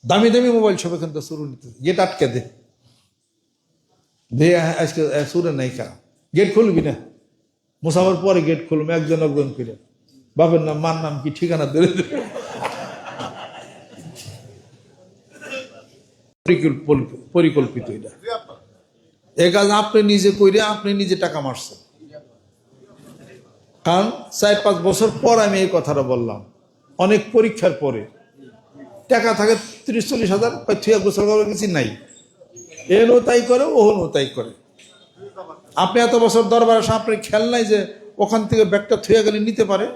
দামি দামি মোবাইল সব এখান থেকে চুরু নিতে, গেট আটকে দে, আজকে চুরে নাই কা, গেট খুলবি না, মুসাফার পরে গেট খুলবে একজন একজন করে, বাপের নাম মার নাম কি ঠিকানা ধরে দেবে। পরিকল্পিত এটা, এ কাজ আপনি নিজে করে আপনি নিজে টাকা মারছেন। কারণ 4-5 বছর পর আমি এই কথাটা বললাম, অনেক পরীক্ষার পরে টাকা থাকে 30-40 হাজার, থুয়া গোসল করার কিছু নাই, এনো তাই করে ওহনো তাই করে। আপনি এত বছর দরবার আসে আপনার খেয়াল নাই যে ওখান থেকে ব্যাগটা থুয়া গেলে নিতে পারে,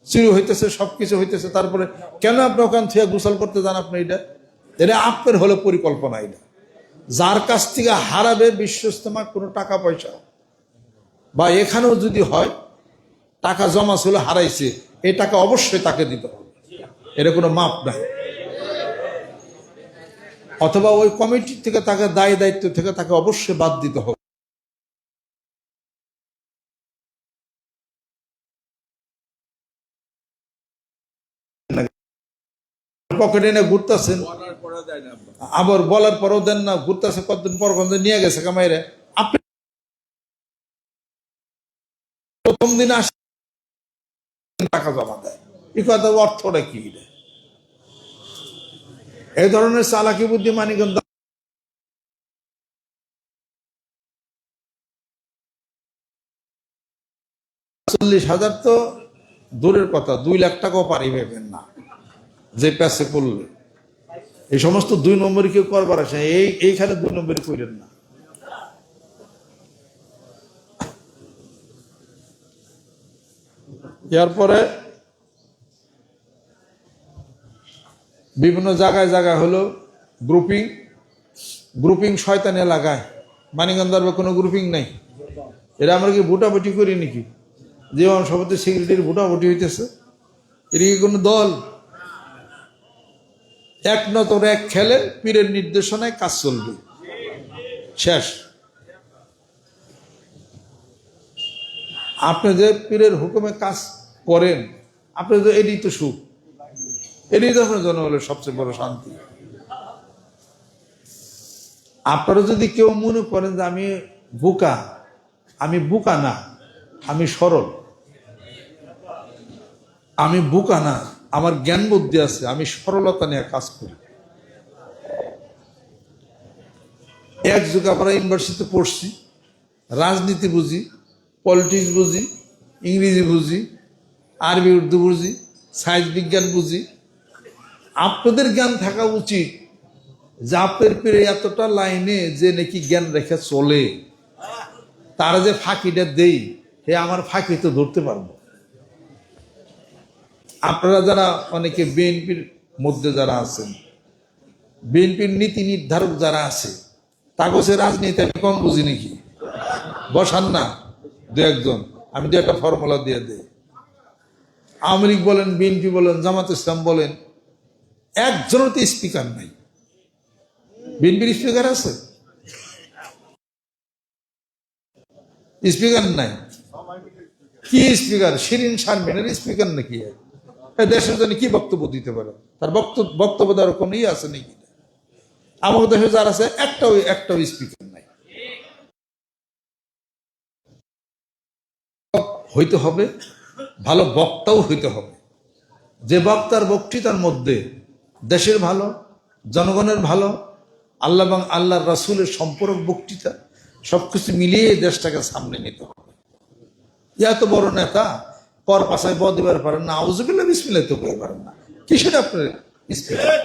চুরি হইতেছে সবকিছু হইতেছে, তারপরে কেন আপনি ওখান থুয়া গোসল করতে যান? আপনি এটা আপনার হলো পরিকল্পনা। এটা যার কাছ থেকে হারাবে বিশ্বস্তমা কোনো টাকা পয়সা, বা এখানেও যদি হয় টাকা জমা ছিল হারাইছে, এই টাকা অবশ্যই তাকে দিতে হবে, এটা কোনো মাপ নাই। অথবা ওই কমিটির থেকে তাকে দায় দায়িত্ব থেকে তাকে অবশ্যই বাদ দিতে হবে। পকেটে এনে ঘুরতেছেন, আবার বলার পরও দেন না, ঘুরতেছে কতদিন পর নিয়ে গেছে কামাইরে, আপনি প্রথম দিন আসে টাকা জমা দেয়, এই কথা অর্থটা কি? এই ধরনের চালাকি বুদ্ধি মানিকগঞ্জ 40,000 তো দূরের কথা, 2 লাখ টাকাও পারিবেন না যে প্যাসে পড়লে। এই সমস্ত 2 নম্বরই কেউ করবার আসে, এইখানে 2 নম্বরই করেন না। এরপরে বিভিন্ন জায়গায় জায়গায় হলো গ্রুপিং শয়তানি লাগায়। মানিকগঞ্জের কোনো গ্রুপিং নাই, এরা আমরা কি ভোটাভুটি করি নাকি? যেমন সভাপতি সেক্রেটারি ভোটাভুটি হইতেছে, এটা কি কোনো দল? এক নতর এক খেলে পীরের নির্দেশনায় কাজ চলবে, শেষ। আপনি যে পীরের হুকুমে কাজ করেন, আপনি তো এটাই তো সুখ, এটাই তো আপনার জনগণের সবচেয়ে বড় শান্তি। আপনারা যদি কেউ মনে করেন যে আমি বোকা না, আমি সরল, আমি বোকা না, আমার জ্ঞান বুদ্ধি আছে, আমি সরলতা নিয়ে কাজ করি। এক যুগ আমরা ইউনিভার্সিটিতে পড়ছি, রাজনীতি বুঝি, পলিটিক্স বুঝি, ইংরেজি বুঝি, আরবি উর্দু বুঝি, সায়েন্স বিজ্ঞান বুঝি। আপনাদের জ্ঞান থাকা উচিত যে আপনার পীরে এতটা লাইনে যে নাকি জ্ঞান রেখে চলে, তারা যে ফাঁকিটা দেই, হে আমার ফাঁকি তো ধরতে পারবো। আপনারা যারা অনেকে বিএনপির মধ্যে যারা আছেন, বিএনপির নীতি নির্ধারক যারা আছে, কাগজের রাজনীতি আমি কম বুঝি নাকি? বসান না 2-1 জন, আমি 2-একটা ফর্মুলা দিয়ে দেই। আওয়ামী লীগ বলেন, বিএনপি বলেন, জামাত ইসলাম বলেন, একজনও তো স্পিকার নাই। বিএনপির স্পিকার আছে? স্পিকার নাই। কি স্পিকার? শিরিন শারমিনের স্পিকার নাকি? দেশের জন্য কি বক্তব্য দিতে পারে? তার বক্তব্য দেওয়ার কোনো আছে নাকি? আমাদের দেশে যারা আছে একটাও স্পিকার নাই। হইতে হবে, ভালো বক্তাও হইতে হবে, যে বক্তার বক্তৃতার মধ্যে দেশের ভালো, জনগণের ভালো, আল্লাহ এবং আল্লাহর রাসূলের সম্পর্ক, বক্তৃতা সবকিছু মিলিয়ে দেশটাকে সামনে নিতে হবে। এত বড় নেতা পর পাশায় ব দিবার পারেন না, আউযুবিল্লাহ বিসমিল্লাহ তো করতে পারেন না, কিসের আপনার স্পিকার?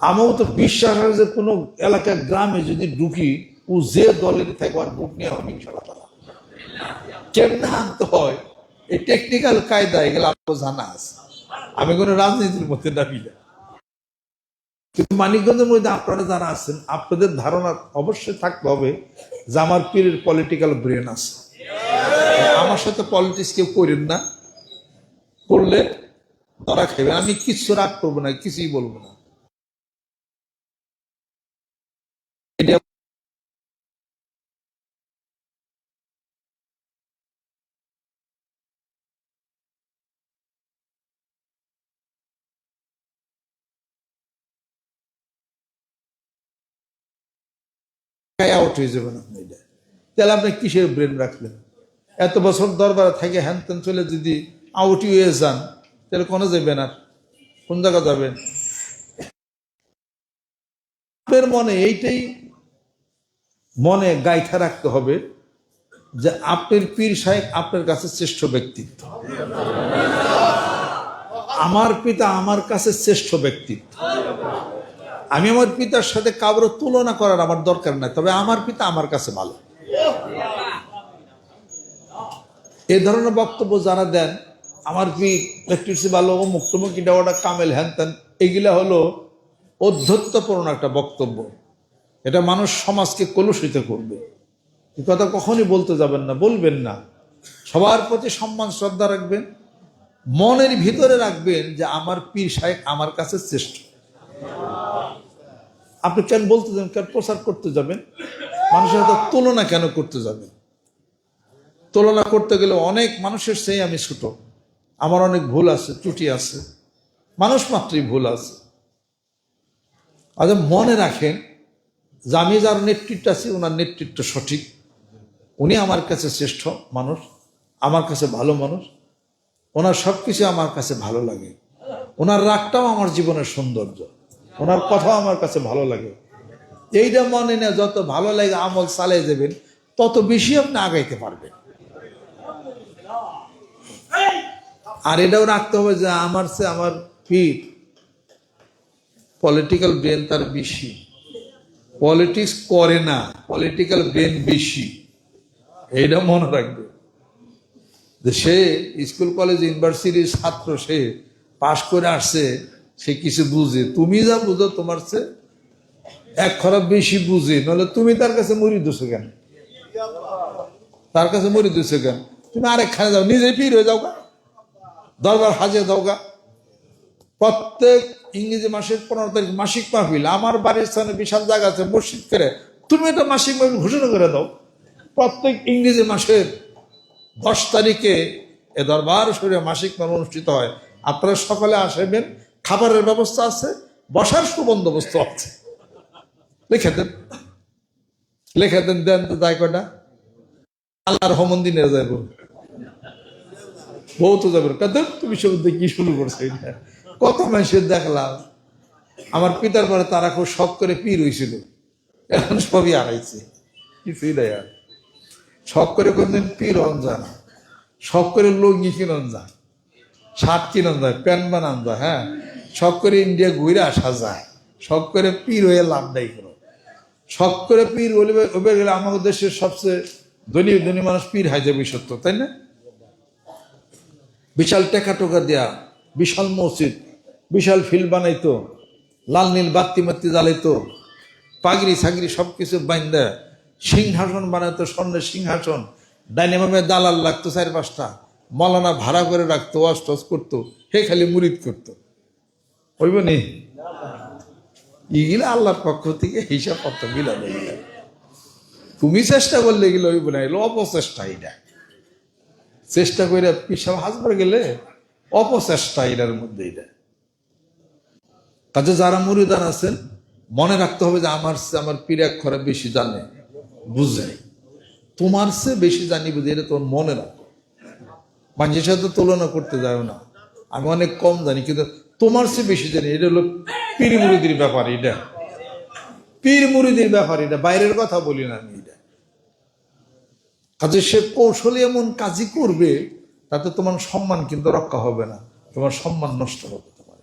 আমারও তো বিশ্বাস হয় যে কোনো এলাকার গ্রামে যদি ঢুকি, ও যে দলের থাকবে আর ভোট নিয়ে হবে ইনশাআল্লাহ। কেমনে আনতে হয় এই টেকনিক্যাল কায়দা, এগুলো আপনার জানা আছে, আমি কোনো রাজনীতির মধ্যে নামি না। কিন্তু মানিকগঞ্জের মধ্যে আপনারা যারা আছেন, আপনাদের ধারণা অবশ্যই থাকতে হবে যে আমার পীরের পলিটিক্যাল ব্রেন আছে। আমার সাথে পলিটিক্স কেউ করেন না, করলে তারা খাবে, আমি কিছু রাগ করবো না, কিছুই বলবো না। এটা আউট হয়ে যাবেন আপনি। এটা তাহলে আপনি কিসের ব্রেন রাখলেন? এত বছর দরবারে থাকে হ্যান ত্যান চলে যদি আউট হয়ে যান, তাহলে কোনো যাবেন আর কোন জায়গা যাবেন? আপনার মনে এইটাই মনে গাইথা রাখতে হবে যে আপনার পীর সাহেব আপনার কাছে শ্রেষ্ঠ ব্যক্তিত্ব, আমার পিতা আমার কাছে শ্রেষ্ঠ ব্যক্তিত্ব। আমি আমার পিতার সাথে কারো তুলনা করার আমার দরকার নাই, তবে আমার পিতা আমার কাছে ভালো। এই ধরনের বক্তব্য যারা দেন, আমার পীর প্র্যাকটিস ভালো, অমুক তমুক এটা ওটা কামেল হ্যান ত্যান, এগুলা হলো অধ্যত্বপূর্ণ একটা বক্তব্য। এটা মানুষ সমাজকে কলুষিত করবে। এই কথা কখনই বলতে যাবেন না, বলবেন না। সবার প্রতি সম্মান শ্রদ্ধা রাখবেন, মনের ভিতরে রাখবেন যে আমার পীর সাহেব আমার কাছে শ্রেষ্ঠ। আপনি কেন বলতে যাবেন, কেন প্রচার করতে যাবেন? মানুষের সাথে তুলনা কেন করতে যাবেন? তুলনা করতে গেলে অনেক মানুষের সেই আমি ছোট, আমার অনেক ভুল আছে, ত্রুটি আছে, মানুষ মাত্রই ভুল আছে। আচ্ছা, মনে রাখেন যে আমি যার নেতৃত্ব আছি ওনার নেতৃত্ব সঠিক, উনি আমার কাছে শ্রেষ্ঠ মানুষ, আমার কাছে ভালো মানুষ, ওনার সব কিছু আমার কাছে ভালো লাগে, ওনার রাগটাও আমার জীবনের সৌন্দর্য, ওনার কথাও আমার কাছে ভালো লাগে। এইটা মনে না যত ভালো লাগে আমল চালিয়ে যাবেন, তত বেশি আপনি আগাইতে পারবেন। আর এটাও রাখতে হবে যে আমার পীর পলিটিক্যাল ব্রেন তার বেশি, পলিটিক্স করে না, পলিটিক্যাল ব্রেন বেশি। এইটা মনে রাখবে যে সে স্কুল কলেজ ইউনিভার্সিটির ছাত্র, সে পাশ করে আসছে, সে কিছু বুঝে। তুমি যা বুঝো তোমার চেয়ে এক খরব বেশি বুঝে, নাহলে তুমি তার কাছে মরি দিছো কেন? তার কাছে মরি দিছো কেন? তুমি আরেকখানে যাও, নিজে পীর হয়ে যাও গা, দরবার হাজিয়ে দাও গা। প্রত্যেক ইংরেজি মাসের 15 তারিখ মাসিক মাহফিল, আমার বাড়ির স্থানে বিশাল জায়গা আছে মসজিদ করে, তুমি এটা মাসিক মাহফিল ঘোষণা করে দাও। প্রত্যেক ইংরেজি মাসের 10 তারিখে এ দরবার শরীরে মাসিক মাহফিল অনুষ্ঠিত হয়। আপনারা সকালে আসবেন, খাবারের ব্যবস্থা আছে, বসার সুবন্দোবস্ত আছে। লিখে দেন, দেন তো দায় কটা। আল্লাহর হমন্দিনে যাইব, বউ তো যাবে কাদের, তুমি সব কি শুরু করছো? এটা কত মানুষের দেখলাম। আমার পিতার পরে তারা খুব শখ করে পীর হয়েছিল, এখন সবই হারাইছে, কিছুই দেয় আর। শখ করে কোনদিন পীর হন যায়, শখ করে লুঙ্গি কিনন যায়, শার্ট কিনন যায়, প্যান্ট বানান যায়, হ্যাঁ, শখ করে ইন্ডিয়া ঘুরে আসা যায়, শখ করে পীর হয়ে লাভ নাই কোনো। শখ করে পীর ওবে গেলে আমাদের দেশের সবচেয়ে ধনী ধনী মানুষ পীর হাই যাবে, সত্য তাই না? বিশাল টেকা টোকা দেয়া, বিশাল মসজিদ, বিশাল ফিল্ড বানাইতো, লাল নীল বাত্তি মাত্তি জ্বালাইতো, পাগড়ি ছাগড়ি সবকিছু বাইন্দা সিংহাসন বানাইতো, স্বর্ণের সিংহাসন, ডাইনামামে দালাল লাগতো 4-5টা, মলানা ভাড়া করে রাখতো, ওয়াজ টস করতো, হে খালি মুরিদ করতো। হইব নি? এগুলো আল্লাহর পক্ষ থেকে হিসাব পত্র গিলা দেয়। তুমি চেষ্টা করলে এগুলো হইব না, এগুলো অপচেষ্টা। এটা চেষ্টা করে পিসাব হাসবার গেলে অপচেষ্টা এটার মধ্যে। এটা কাজে যারা মুরিদান আছেন, মনে রাখতে হবে যে আমার পীর এক খরা বেশি জানে বুঝে, তোমার চেয়ে বেশি জানি বুঝে, এটা তোমার মনে রাখো। মানুষের সাথে তুলনা করতে যাও না, আমি অনেক কম জানি কিন্তু তোমার চেয়ে বেশি জানি। এটা হলো পীর মুরিদির ব্যাপার, এটা পীর মুরিদির ব্যাপার, এটা বাইরের কথা বলি না আমি। এটা কাজে সে কৌশলে এমন কাজই করবে, তাতে তোমার সম্মান কিন্তু রক্ষা হবে না, তোমার সম্মান নষ্ট হবে। তোমার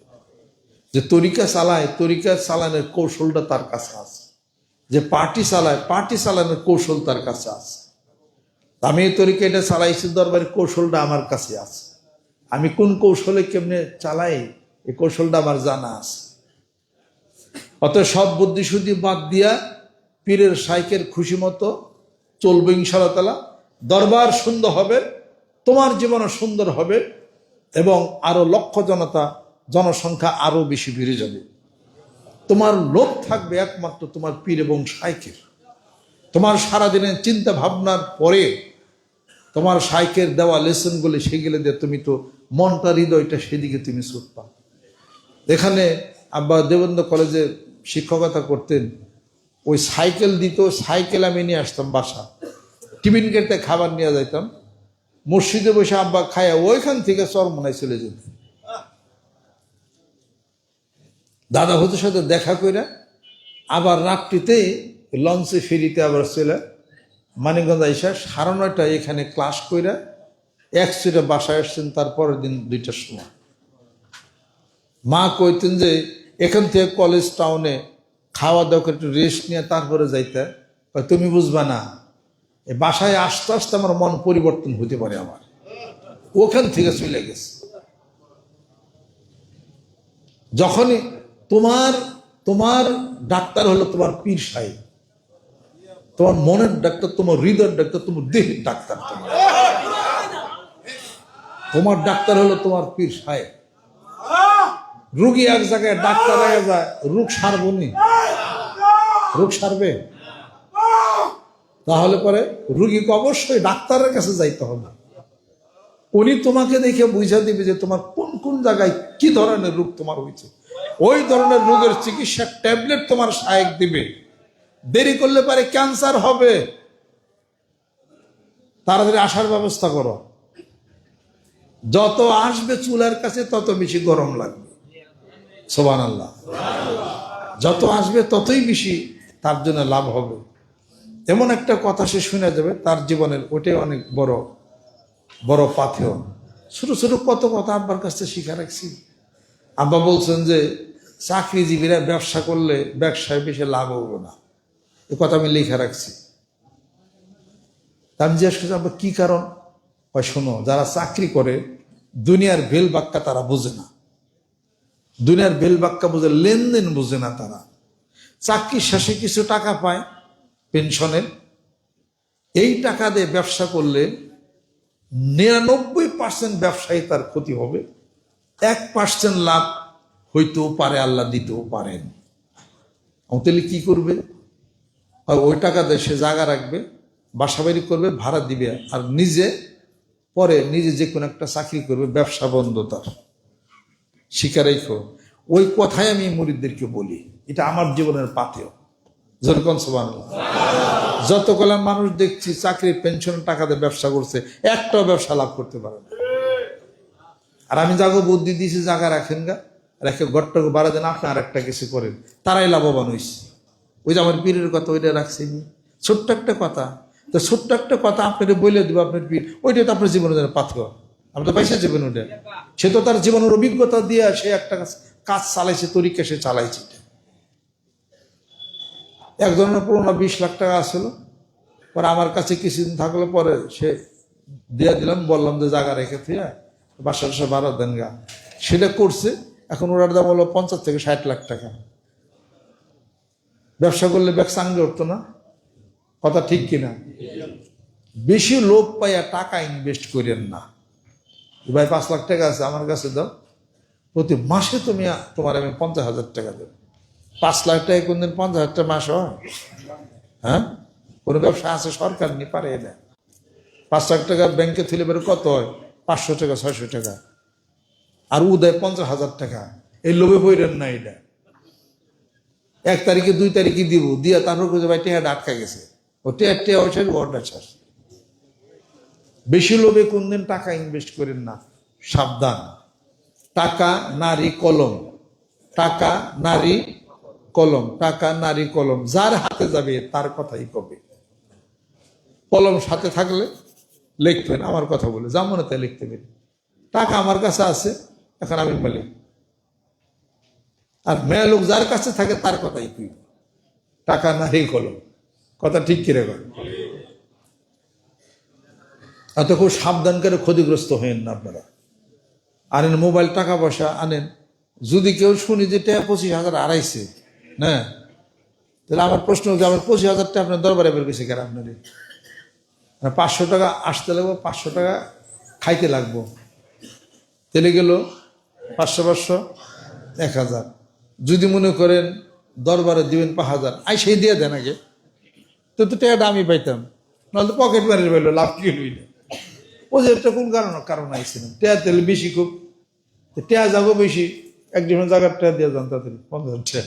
যে তরিকা চালায়, তরিকা চালানোর কৌশলটা তার কাছে আছে। যে পার্টি চালায়, পার্টি চালানোর কৌশল তার কাছে আছে। আমি এই তরিকা এটা চালাইছি, দরবারের কৌশলটা আমার কাছে আছে। আমি কোন কৌশলে কেমনে চালাই, এই কৌশলটা আমার জানা আছে। অত সব বুদ্ধি শুদ্ধি বাদ দিয়া পীরের শাইখের খুশি মতো চলবে ইনশাআল্লাহ তাআলা। দরবার সুন্দর হবে, তোমার জীবনও সুন্দর হবে, এবং আরো লক্ষ জনসংখ্যা আরো বেশি বেড়ে যাবে। তোমার লোভ থাকবে একমাত্র তোমার পীর এবং শাইখের। তোমার সারাদিনের চিন্তা ভাবনার পরে তোমার শাইখের দেওয়া লেসনগুলি, সেগুলো দিয়ে তুমি তো মনটা, হৃদয়টা সেদিকে তুমি ছুটপা। এখানে আব্বা দেবেন্দ্র কলেজে শিক্ষকতা করতেন, ওই সাইকেল দিত, সাইকেল আমি নিয়ে আসতাম বাসা, টিফিন কেটে খাবার নিয়ে যাইতাম, মসজিদে বসে আব্বা খায়া ওইখান থেকে চরমনায় চলে যেত। দাদা হুজুর সাথে দেখা করে আবার রাত্রিতে লঞ্চে ফেরিতে আবার চলে মানিকগঞ্জ আইসা 9:30 এখানে ক্লাস করে একচুটে বাসায় আসছেন তারপরের দিন 2টার সময়। মা কইতেন যে এখান থেকে কলেজ টাউনে খাওয়া দাওয়া করে একটু রেস্ট নিয়ে তারপরে যাইতে, তুমি বুঝবা না, এই বাসায় আসতে আসতে আমার মন পরিবর্তন হতে পারে, আমার ওখান থেকে চলে গেছে। যখনই তোমার তোমার ডাক্তার হলো তোমার পীর সাহেব, তোমার মনের ডাক্তার, তোমার হৃদয়ের ডাক্তার, তোমার দেহের ডাক্তার, তোমার ডাক্তার হলো তোমার পীর সাহেব। রুগী এক জায়গায়, ডাক্তার হয়ে যায়, রোগ সারবনি, রোগ সারবে? তাহলে পরে রুগীকে অবশ্যই ডাক্তারের কাছে যাইতে হবে। উনি তোমাকে দেখে বুঝা দিবে যে তোমার কোন কোন জায়গায় কি ধরনের রোগ তোমার হয়েছে, ওই ধরনের রোগের চিকিৎসার ট্যাবলেট তোমার সাহেব দিবে। দেরি করলে পারে ক্যান্সার হবে, তাড়াতাড়ি আসার ব্যবস্থা করো। যত আসবে চুলার কাছে তত বেশি গরম লাগবে, সুবহানাল্লাহ। যত আসবে ততই বেশি তার জন্য লাভ হবে। এমন একটা কথা সে শুনে যাবে তার জীবনের, ওটাই অনেক বড় বড় পাথেয়। ছোট ছোট কত কথা আব্বার কাছে শিখা রাখছি। আব্বা বলছেন যে চাকরিজীবীরা ব্যবসা করলে ব্যবসায় বেশি লাভ হবে না, এ কথা আমি লিখে রাখছি। আমি জিজ্ঞেস করছি আব্বা কি কারণ? হয় শোনো, যারা চাকরি করে দুনিয়ার ভেল বাক্কা তারা বোঝে না, দুনিয়ার ভেল বাক্কা বোঝে, লেনদেন বোঝে না তারা। চাকরির শেষে কিছু টাকা পায় পেনশনের, এই টাকা দিয়ে ব্যবসা করলে 99% ব্যবসায়ী তার ক্ষতি হবে, 1% লাভ হইতেও পারে, আল্লাহ দিতেও পারেন। তাহলে কি করবে? ওই টাকা দিয়ে সে জায়গা রাখবে, বাসা বাড়ি করবে, ভাড়া দিবে, আর নিজে পরে নিজে যে কোনো একটা চাকরি করবে, ব্যবসা বন্ধ তার। শিখা রেখো, ওই কথাই আমি মুরিদদেরকে বলি, এটা আমার জীবনের পাথেয়। যেরকম সুবহানাল্লাহ, যত কলাম মানুষ দেখছি চাকরির পেনশনের টাকা দিয়ে ব্যবসা করছে, একটাও ব্যবসা লাভ করতে পারে না। আর আমি যাগো বুদ্ধি দিয়েছি, জায়গা রাখেন গা, রেখে ঘরটাকে বাড়া দেন, আপনি আর একটা কিছু করেন, তারাই লাভবান হয়েছে। ওই যে আমার পীরের কথা, ওইটা রাখছি, ছোট্ট একটা কথা। তো ছোট্ট একটা কথা আপনাকে বলে দেবো, আপনার পীর, ওইটা তো আপনার জীবনের পাথেয়, আপনি তো পয়সা জীবন ওটা। সে তো তার জীবনের অভিজ্ঞতা দিয়ে সে একটা কাজ চালাইছে, তরিকা সে চালাইছে। এক ধরনের পুরোনো 20 লাখ টাকা আসলো, পরে আমার কাছে কিছুদিন থাকলে পরে সে দিয়ে দিলাম, বললাম যে জায়গা রেখে থিয়া বাসা ভাড়া দেন গা, সেটা করছে। এখন ওনার দাম হলো 50 থেকে 60 লাখ টাকা। ব্যবসা করলে ব্যাগ চাঙ্গে উঠতো না, কথা ঠিক কিনা? বেশি লোভ পাইয়া টাকা ইনভেস্ট করেন না। ভাই 5 লাখ টাকা আছে আমার কাছে দাও, প্রতি মাসে তুমি তোমার আমি 50,000 টাকা দেবো। 5 লাখ টাকা কোনদিন 50,000 টাকা মাস হয়? হ্যাঁ, কোনো ব্যবসা আছে সরকার নি পারে না। 5 লাখ টাকা ব্যাংকে তুলে বেরো কত হয়? 500 টাকা 600 টাকা, আর উদয় 50,000 টাকা। এই লোভে বইরেন না। এটা 1 তারিখে 2 তারিখে দিব, দিয়া তারপর খুঁজে ভাই টেহাটা আটকা গেছে, ও টেহাটা চাষ। বেশি লোভে কোনদিন টাকা ইনভেস্ট করেন না, সাবধান। টাকা নারী কলম, টাকা নারী কলম, টাকা নারী কলম, যার হাতে যাবে তার কথাই কবে। কলম সাথে থাকলে লিখবেন, আমার কথা বলে যা মনে তাই লিখতে পারি। টাকা আমার কাছে আছে, এখন আমি বলি, আর মেয়ে লোক যার কাছে থাকে তার কথাই কই। টাকা নারী কলম, কথা ঠিক কিরে কর। এত খুব সাবধান করে ক্ষতিগ্রস্ত হয়েন না আপনারা। আনেন মোবাইল, টাকা পয়সা আনেন, যদি কেউ শুনি যে টাকা 25,000 হারাইছে, না, তাহলে আমার প্রশ্ন হচ্ছে, আমার 25,000 টাকা আপনার দরবারে বের করেছে কেন? আপনার 500 টাকা আসতে লাগবো, 500 টাকা খাইতে লাগবো, তেলে গেল 500 1000। যদি মনে করেন দরবারে দিবেন 5,000, সেই দিয়ে দেন আগে, তো টাকাটা আমি পাইতাম, নাহলে পকেট মারি পাইলো, লাভ কি হইল? ও যে একটা কোন কারণ আইছিলাম, টেয়া তেলে বেশি, খুব টেয়া যাবো বেশি, 1 জায়গার টেয়া দিয়ে যান তাড়াতাড়ি 50,000 টাকা।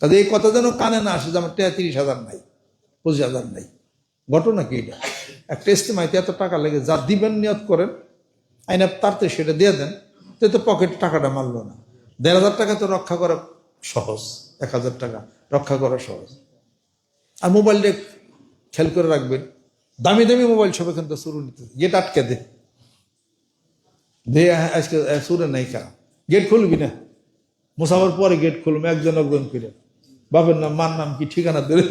কাজে এই কথা যেন কানে না আসে যে আমার 33,000 নাই, 25,000 নাই। ঘটনা কি এটা? একটা ইস্তেমাইতে এত টাকা লেগে যা দিবেন নিয়ত করেন, আইনা তারতে সেটা দিয়ে দেন, তো পকেটে টাকাটা মারলো না। 1,500 টাকা তো রক্ষা করা সহজ, 1,000 টাকা রক্ষা করা সহজ। আর মোবাইলটা খেয়াল করে রাখবেন, দামি দামি মোবাইল সব এখান থেকে শুরু নিতে, গেট আটকে দে আজকে সুরে নাই কা, গেট খুলবি না, মুসাফার পরে গেট খুলবে একজন একজন করে, বাপের নাম মার নাম কি ঠিকানা ধরে